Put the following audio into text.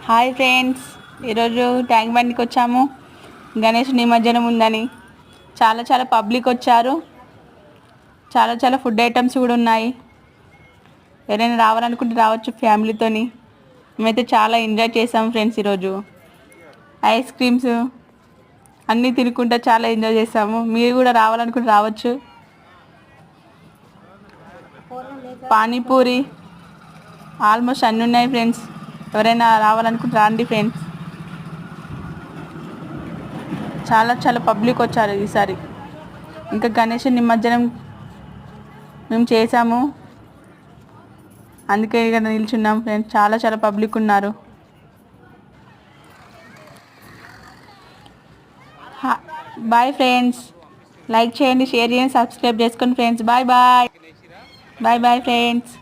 Hi friends, ఈరోజు tank బండ్కి వచ్చాము. గణేష్ నిమజ్జనం ఉందని చాలా పబ్లిక్ వచ్చారు. చాలా ఫుడ్ ఐటమ్స్ కూడా ఉన్నాయి. ఎవరైనా రావాలనుకుంటే రావచ్చు ఫ్యామిలీతోని. మేమైతే చాలా ఎంజాయ్ చేసాము ఫ్రెండ్స్. ఈరోజు ఐస్ క్రీమ్స్ అన్నీ తినుకుంటా చాలా ఎంజాయ్ చేసాము. మీరు కూడా రావాలనుకుంటే రావచ్చు. పానీపూరి ఆల్మోస్ట్ అన్నీ ఉన్నాయి ఫ్రెండ్స్. ఎవరైనా రావాలనుకుంటే రండి ఫ్రెండ్స్. చాలా పబ్లిక్ వచ్చారు ఈసారి. ఇంకా గణేష్ నిమజ్జనం మేము చేసాము, అందుకే ఇక్కడ నిల్చున్నాం ఫ్రెండ్స్. చాలా పబ్లిక్ ఉన్నారు. Bye friends. లైక్ చేయండి, షేర్ చేయండి, సబ్స్క్రైబ్ చేసుకోండి ఫ్రెండ్స్. Bye friends.